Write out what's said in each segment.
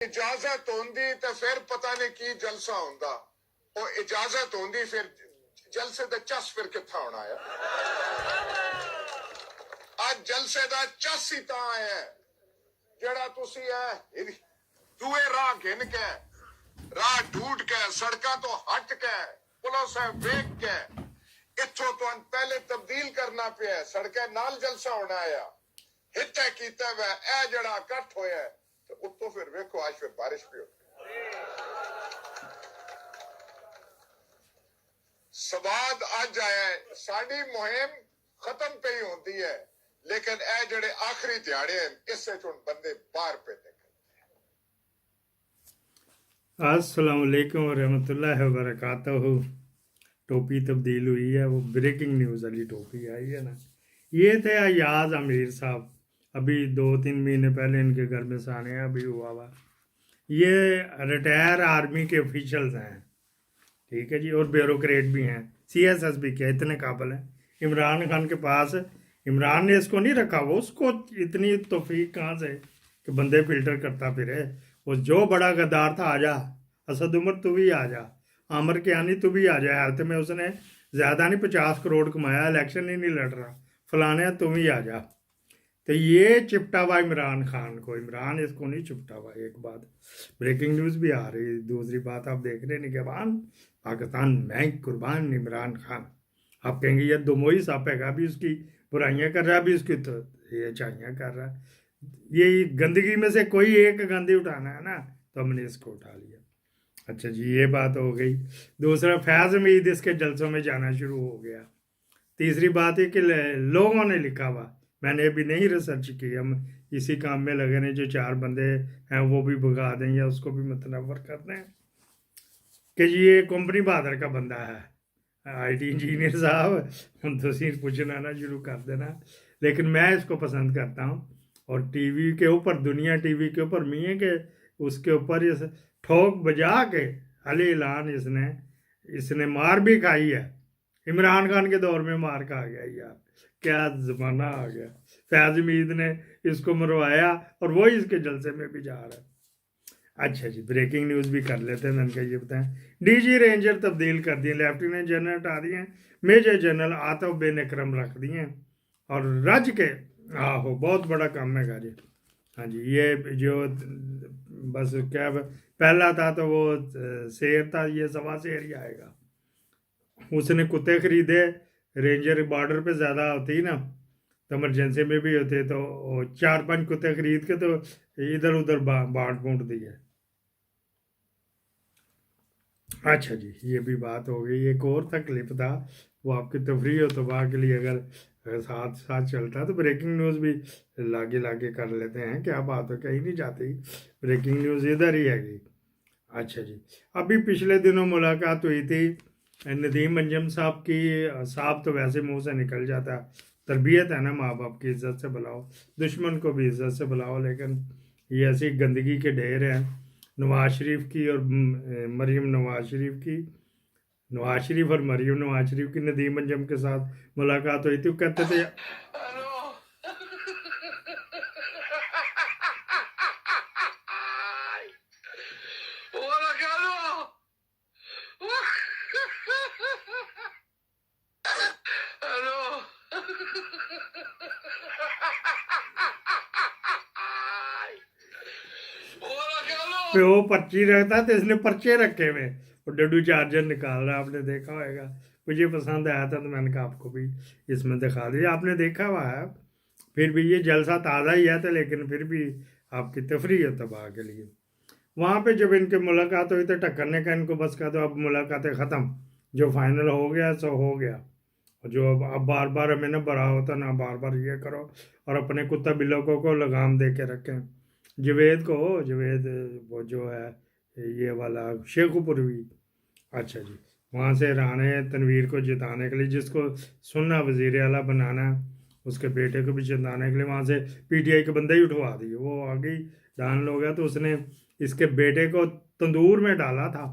اجازت ہوندی تے پھر پتہ نہیں کی جلسہ ہوندا، او اجازت ہوندی پھر جلسے دا چس پھر کتھا ہونا ہے؟ آج جلسے دا چس ہی تاں ہے جڑا تسی ہے دوے راہ گھن کے راہ ڈھونڈ کے سڑکاں تو ہٹ کے پولیس ہے ویک کے اتھوں تو پہلے تبدیل کرنا پیا ہے، سڑکیں نال جلسہ ہونا ہے ہتے کیتا ہے اے جڑا کٹ ہویا ہے تو اتوں پھر ویکھو آج پھر بارش بھی ہوتی سواد آج آیا ہے، ساری مہم ختم پہ ہی ہوتی ہے لیکن اے جڑے آخری دیہڑے ہیں اس سے چون بندے باہر پہ نکل۔ السلام علیکم ورحمۃ اللہ وبرکاتہ۔ ٹوپی تبدیل ہوئی ہے، وہ بریکنگ نیوز والی ٹوپی آئی ہے نا۔ یہ تھے ایاز امیر صاحب، ابھی 2-3 مہینے پہلے ان کے گھر میں سانحہ ابھی ہوا ہوا۔ یہ ریٹائر آرمی کے آفیشلز ہیں، ٹھیک ہے جی، اور بیوروکریٹ بھی ہیں، سی ایس ایس بھی کیا اتنے قابل ہیں۔ عمران خان کے پاس عمران نے اس کو نہیں رکھا، وہ اس کو اتنی توفیق کہاں سے کہ بندے فلٹر کرتا پھرے۔ وہ جو بڑا غدار تھا، آ جا اسد عمر تو بھی آ جا، عامر کیانی تو بھی آ جا، حالت میں اس نے زیادہ نہیں 50 کروڑ کمایا، الیکشن ہی نہیں لڑ رہا، فلانے تو بھی آ جا۔ تو یہ چپٹا ہوا عمران خان کو، عمران اس کو نہیں چپٹا ہوا۔ ایک بات بریکنگ نیوز بھی آ رہی، دوسری بات آپ دیکھ رہے ہیں نگہبان پاکستان میں قربان عمران خان۔ آپ کہیں گے یہ دموئی صاحب ہے، بھی اس کی برائیاں کر رہا ہے، بھی اس کی تو یہ اچھائیاں کر رہا ہے۔ یہ گندگی میں سے کوئی ایک گندی اٹھانا ہے نا، تو ہم نے اس کو اٹھا لیا۔ اچھا جی، یہ بات ہو گئی۔ دوسرا، فیض امید اس کے جلسوں میں جانا شروع ہو گیا۔ تیسری بات ہے کہ لوگوں نے لکھا ہوا، میں نے ابھی نہیں ریسرچ کی، ہم اسی کام میں لگے ہیں، جو 4 بندے ہیں وہ بھی بھگا دیں یا اس کو بھی متنور کر دیں کہ جی یہ کمپنی بہادر کا بندہ ہے، آئی ٹی انجینئر صاحب ہم تو پوچھنا نہ شروع کر دینا۔ لیکن میں اس کو پسند کرتا ہوں، اور ٹی وی کے اوپر، دنیا ٹی وی کے اوپر میں کہ اس کے اوپر اس ٹھوک بجا کے علی اعلان اس نے مار بھی کھائی ہے۔ عمران خان کے دور میں مار کھا گیا، یار کیا زمانہ آ گیا۔ فیض امید نے اس کو مروایا اور وہی اس کے جلسے میں بھی جا رہا ہے۔ اچھا جی، بریکنگ نیوز بھی کر لیتے ہیں، میں نے کہا یہ بتائیں۔ ڈی جی رینجر تبدیل کر دیے، لیفٹیننٹ جنرل ہٹا دیے، میجر جنرل عاطف بن اکرم رکھ دیے، اور رج کے بہت بڑا کام ہے گا جی۔ ہاں جی، یہ جو بس کیا پہلا تھا تو وہ شیر تھا، یہ 1.25 شیر ہی آئے گا۔ اس نے کتے خریدے، رینجر بارڈر پہ زیادہ ہوتی نا تو ایمرجنسی میں بھی ہوتے، تو 4-5 کتے خرید کے تو ادھر ادھر بانٹ بونٹ دیے۔ اچھا جی، یہ بھی بات ہو گئی۔ ایک اور تھا کلپ تھا، وہ آپ کی تفریح و تباہ کے لیے اگر ساتھ ساتھ چلتا ہے تو بریکنگ نیوز بھی لاگے کر لیتے ہیں، کیا بات ہے، کہیں نہیں جاتی، بریکنگ نیوز ادھر ہی ہے گی۔ اچھا جی، ابھی پچھلے دنوں ملاقات ہوئی تھی ندیم انجم صاحب کی۔ صاحب تو ویسے منہ سے نکل جاتا، تربیت ہے نا، ماں باپ کی عزت سے بلاؤ، دشمن کو بھی عزت سے بلاؤ، لیکن یہ ایسی گندگی کے ڈھیر ہیں۔ نواز شریف کی اور مریم نواز شریف کی، نواز شریف اور مریم نواز شریف کی ندیم انجم کے ساتھ ملاقات ہوئی تھی، وہ کہتے تھے وہ پرچی رکھتا تو اس نے پرچے رکھے ہوئے، اور ڈڈو چارجر نکال رہا، آپ نے دیکھا ہوئے گا۔ مجھے پسند آیا تھا تو میں نے کہا آپ کو بھی اس میں دکھا دیا، آپ نے دیکھا ہوا ہے۔ پھر بھی یہ جلسہ تازہ ہی ہے تھا، لیکن پھر بھی آپ کی تفریح و تباہ کے لیے۔ وہاں پہ جب ان کی ملاقات ہوئی تو ٹکر نے کہا ان کو بس کہا دو اب ملاقاتیں ختم، جو فائنل ہو گیا سو ہو گیا، جو اب بار بار ہمیں نہ بڑھا ہوتا نہ بار بار یہ کرو، اور اپنے کتا بلوں کو لگام دے کے رکھیں۔ جوید وہ جو ہے یہ والا شیخ پروی، اچھا جی، وہاں سے رانے تنویر کو جتانے کے لیے، جس کو سننا وزیر اعلیٰ بنانا، اس کے بیٹے کو بھی جتانے کے لیے وہاں سے پی ٹی آئی کے بندے ہی اٹھوا دیے، وہ آگے ڈان ہو گیا، تو اس نے اس کے بیٹے کو تندور میں ڈالا تھا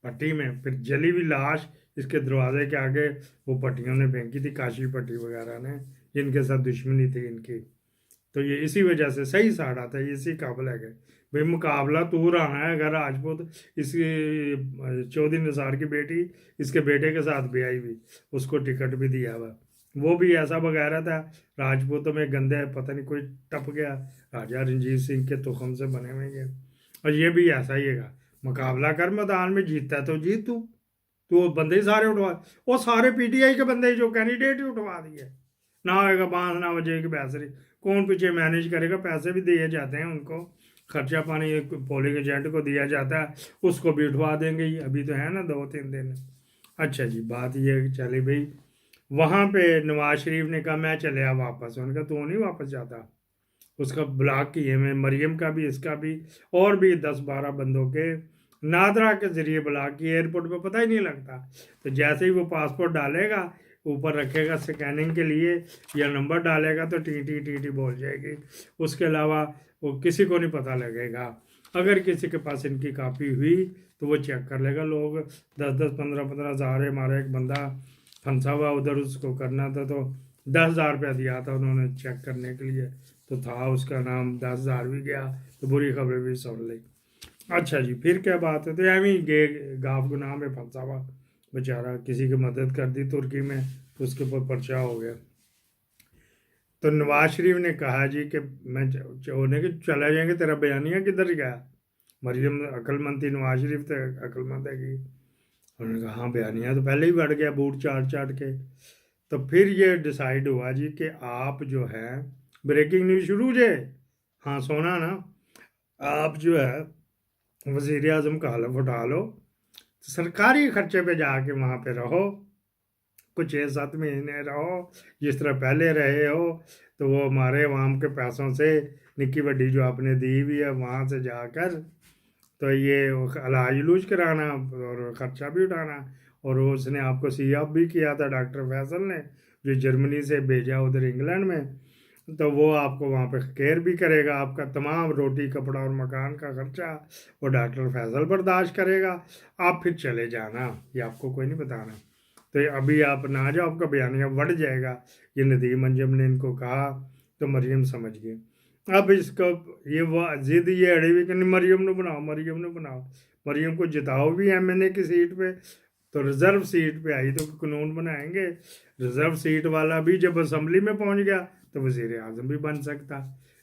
پٹی میں، پھر جلی ہوئی لاش اس کے دروازے کے آگے وہ پٹیوں نے پھینکی تھی، کاشی پٹی وغیرہ نے، جن کے ساتھ دشمنی تھی ان کی، تو یہ اسی وجہ سے صحیح ساڑھا تھا، یہ اسی قابل ہے کہ भाई मुकाबला तू रहा है, अगर राजपूत इसकी चौधरी निसार की बेटी इसके बेटे के साथ भी आई हुई, उसको टिकट भी दिया हुआ, वो भी ऐसा वगैरह था, राजपूतों में गंदे पता नहीं कोई टप गया, राजा रंजीत सिंह के तुखम से बने हुए हैं। और ये भी ऐसा ही है, मुकाबला कर मैदान में, जीतता है तो जीत तू बंदे ही सारे उठवा, वो सारे पीटीआई के बंदे जो कैंडिडेट ही उठवा दिए, ना होएगा बांस ना बजेगी बैसरी, कौन पीछे मैनेज करेगा, पैसे भी दिए जाते हैं उनको, खर्चा पानी पोलिंग एजेंट को दिया जाता है, उसको भी उठवा देंगे ही, अभी तो है ना 2-3 दिन। अच्छा जी, बात ये चली भाई, वहाँ पे नवाज शरीफ ने कहा मैं चले आ वापस, उनका तो नहीं वापस जाता, उसका ब्लॉक किए मैं, मरियम का भी इसका भी, और भी 10-12 बंदों के नादरा के जरिए ब्लॉक किए, एयरपोर्ट पे पता ही नहीं लगता। तो जैसे ही वो पासपोर्ट डालेगा, ऊपर रखेगा स्कैनिंग के लिए, या नंबर डालेगा तो टी टी टी टी बोल जाएगी, उसके अलावा वो किसी को नहीं पता लगेगा। अगर किसी के पास इनकी कापी हुई तो वो चेक कर लेगा। लोग 10-10, 15-15 हज़ार, हमारा एक बंदा फंसा हुआ उधर, उसको करना था तो 10,000 रुपया दिया था उन्होंने चेक करने के लिए, तो था उसका नाम, 10,000 भी गया, तो बुरी खबरें भी सुन ली। अच्छा जी, फिर क्या बात है, तो एवं ही गे गाफ गुनाह में फंसा हुआ बेचारा, किसी की मदद कर दी तुर्की में तो उसके ऊपर पर्चा हो गया। तो नवाज शरीफ ने कहा जी कि मैं होने के चला जाएंगे, तेरा बयानिया किधर गया, मरियम अक्लमंद थी, नवाज शरीफ तो अक्लमंद है कि, उन्होंने कहा हाँ बयानिया तो पहले ही बढ़ गया बूट चाट चाट के। तो फिर ये डिसाइड हुआ जी कि आप जो है, ब्रेकिंग न्यूज़ शुरू जे, हाँ सोना ना, आप जो है वज़ीर आज़म का हलफ उठा लो, सरकारी खर्चे पे जाके वहाँ पे रहो, कुछ 6-7 महीने रहो, जिस तरह पहले रहे हो, तो वो हमारे अवाम के पैसों से निक्की वड्डी जो आपने दी हुई है वहाँ से जाकर, तो ये इलाज उलूज कराना और ख़र्चा भी उठाना। और उसने आपको सी ऑफ भी किया था डॉक्टर फैसल ने, जो जर्मनी से भेजा उधर इंग्लैंड में, तो वो आपको वहाँ पे केयर भी करेगा, आपका तमाम रोटी कपड़ा और मकान का खर्चा वो डॉक्टर फैसल बर्दाश्त करेगा। आप फिर चले जाना, ये आपको कोई नहीं बताना। तो अभी आप ना जाओ, आपका बयानिया बढ़ जाएगा, ये नदीम अंजम ने इनको कहा, तो मरियम समझ गई। अब इसको ये वो जिद ये अड़ी हुई कि मरियम ने बनाओ, मरियम ने बनाओ, मरियम को जिताओ भी एमएनए की सीट पे, तो रिजर्व सीट पे आई तो कानून बनाएंगे, रिजर्व सीट वाला भी जब असम्बली में पहुंच गया तो वजीर आजम भी बन सकता,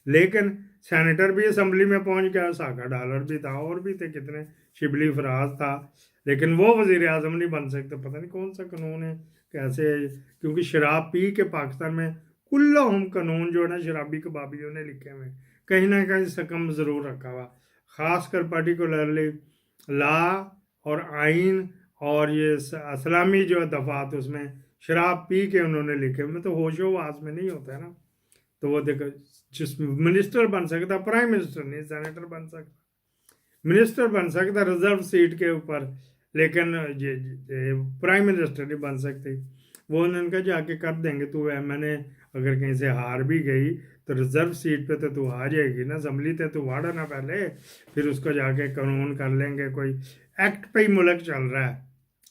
लेकिन सेनेटर भी असम्बली में पहुंच गया, साका डॉलर भी था और भी थे कितने, शिबली फराज था, लेकिन वो वजीर आजम नहीं बन सकते। पता नहीं कौन सा कानून है, कैसे, क्योंकि शराब पी के पाकिस्तान में कुल्लहुम कानून जो है ना शराबी कबाबियों ने लिखे हुए, कहीं ना कहीं सकम ज़रूर रखा हुआ, ख़ासकर पर्टिकुलरली ला और आइन और ये इस्लामी जो दफ़ात, उसमें शराब पी के उन्होंने लिखे हुए, तो होशो वास में नहीं होता है ना। तो वो देखो, जिस मिनिस्टर बन सकता, प्राइम मिनिस्टर नहीं, सेनेटर बन सकता, मिनिस्टर बन सकता रिजर्व सीट के ऊपर, लेकिन ये प्राइम मिनिस्टर नहीं बन सकती। वो उन्होंने कहा जाके कर देंगे, तू मैंने अगर कहीं से हार भी गई तो रिजर्व सीट पे तो तू आ जाएगी ना, असम्बली पे तू वाड़ा ना पहले, फिर उसको जाके कानून कर लेंगे, कोई एक्ट पे ही मुल्क चल रहा है।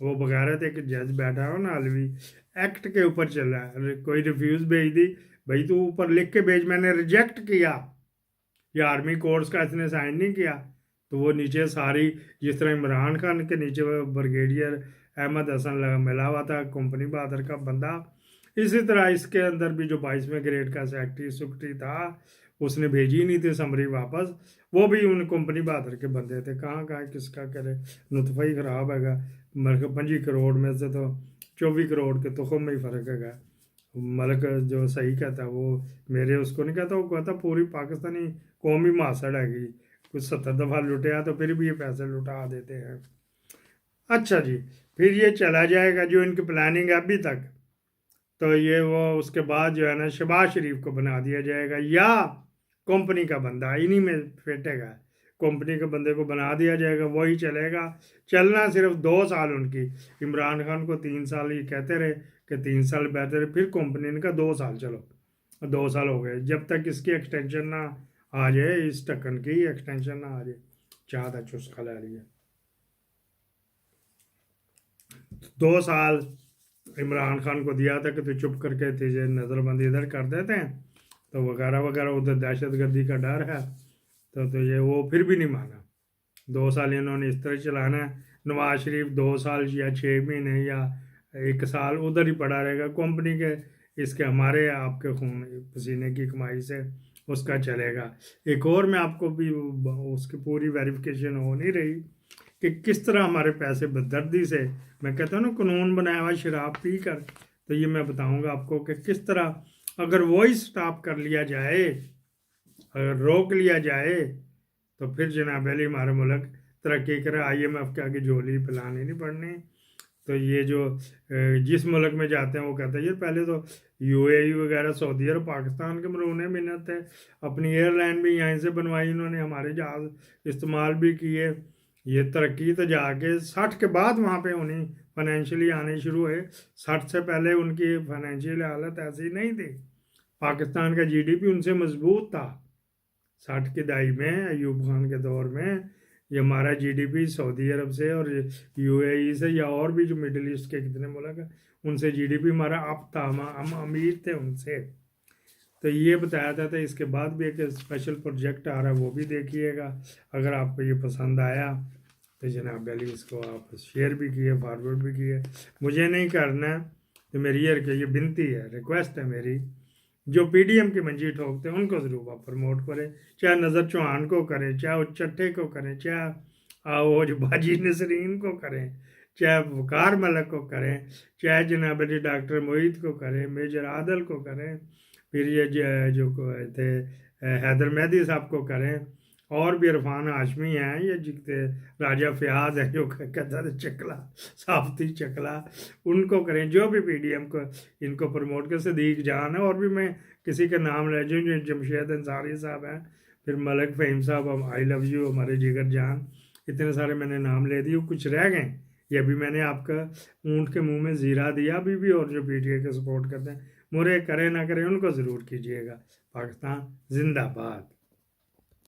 वो बगैर थे कि जज बैठा हो ना अलवी, एक्ट के ऊपर चल रहा है, कोई रिफ्यूज़ भेज दी, भाई तू ऊपर लिख के भेज, मैंने रिजेक्ट किया, या आर्मी कोर्स का इसने साइन नहीं किया, तो वो नीचे सारी, जिस तरह इमरान खान के नीचे वो ब्रिगेडियर अहमद हसन मिला हुआ था, कंपनी बहादुर का बंदा, इसी तरह इसके अंदर भी जो 22वें ग्रेड का सेक्रेटरी था, उसने भेजी नहीं थी समरी वापस, वो भी उन कंपनी बहादुर के बंदे थे। कहाँ कहाँ किसका करे, नुतफ़ा ही ख़राब है, मतलब 25 करोड़ में से तो 24 करोड़ के तुखम में ही फ़र्क है। मलक जो सही कहता वो मेरे उसको नहीं कहता, वो कहता पूरी पाकिस्तानी कौमी मासड़ हैगी, कुछ 70 दफ़ा लुटिया तो फिर भी ये पैसे लुटा देते हैं। अच्छा जी, फिर ये चला जाएगा जो इनकी प्लानिंग है अभी तक, तो ये वो उसके बाद जो है ना शहबाज शरीफ को बना दिया जाएगा, या कंपनी का बंदा इन्हीं में फेंटेगा, कंपनी के बंदे को बना दिया जाएगा, वही चलेगा। चलना सिर्फ 2 साल उनकी, इमरान खान को 3 साल ही कहते रहे कि 3 साल बेहतर है, फिर कंपनी ने कहा 2 साल, चलो 2 साल हो गए, जब तक इसकी एक्सटेंशन ना आ जाए, इस ढक्कन की एक्सटेंशन ना आ जाए। चाहता चुस्का ले लिया, 2 साल इमरान खान को दिया था कि तो चुप करके तुझे नज़रबंदी इधर कर देते हैं, तो वगैरह वगैरह, उधर दहशत गर्दी का डर है, तो ये वो फिर भी नहीं माना। 2 साल इन्होंने इस तरह चलाना है। नवाज शरीफ 2 साल या 6 महीने या 1 साल उधर ही पड़ा रहेगा कंपनी के, इसके हमारे आपके खून पसीने की कमाई से उसका चलेगा। एक और मैं आपको भी उसकी पूरी वेरिफिकेशन हो नहीं रही कि किस तरह हमारे पैसे बेदर्दी से, मैं कहता हूँ ना कानून बनाया हुआ शराब पी कर, तो ये मैं बताऊंगा आपको कि किस तरह अगर वो ही स्टॉप कर लिया जाए, अगर रोक लिया जाए, तो फिर जनाब अली हमारा मुल्क तरक्की करे। IMF के आगे झोली पिलानी नहीं पड़नी। तो ये जो जिस मुल्क में जाते हैं वो कहते हैं यार पहले तो UAE वगैरह, सऊदी और पाकिस्तान के मरूने मिन्नत है, अपनी एयरलाइन भी यहीं से बनवाई इन्होंने, हमारे जहाज़ इस्तेमाल भी किए। ये तरक्की तो जाके 60 के बाद वहाँ पे उन्हें फाइनेंशियली आने शुरू हुए। 60 से पहले उनकी फाइनेंशियल हालत ऐसी नहीं थी। पाकिस्तान का GDP उनसे मजबूत था 60 की दहाई में, अयूब खान के दौर में। ये हमारा GDP सऊदी अरब से और UAE से या और भी जो मिडिल ईस्ट के कितने मुल्क हैं उनसे GDP हमारा अप था, हम अमीर थे उनसे। तो ये बताया था। तो इसके बाद भी एक स्पेशल प्रोजेक्ट आ रहा है, वो भी देखिएगा। अगर आपको ये पसंद आया तो जनाब अली इसको आप शेयर भी किए, फॉरवर्ड भी किए। मुझे नहीं करना, तो मेरी ये विनती है, रिक्वेस्ट है मेरी, जो PDM की मंजी ठोकते हैं उनको ज़रूर आप प्रमोट करें, चाहे नज़र चौहान को करें, चाहे वो चट्टे को करें, चाहे वो जो बाजी नसरीन को करें, चाहे वकार मलक को करें, चाहे जनाब अली डॉक्टर मोहित को करें, मेजर आदल को करें, फिर ये जो थे हैदर मेहदी साहब को करें, और भी इरफान हाशमी हैं, ये जितने राजा फ़याज़ है जो कहता था चकला साफ्ती चकला, उनको करें। जो भी PDM को इनको प्रमोट कर, सदीक जान है, और भी मैं किसी का नाम ले जो जमशेद अंसारी साहब हैं, फिर मलिक फ़हीम साहब, आई लव यू, हमारे जिगर जान, इतने सारे मैंने नाम ले दिए, कुछ रह गए। ये अभी मैंने आपका ऊँट के मुँह में ज़ीरा दिया अभी भी। और जो PTI के सपोर्ट करते हैं, मुरे करें ना करें उनको ज़रूर कीजिएगा। पाकिस्तान जिंदाबाद।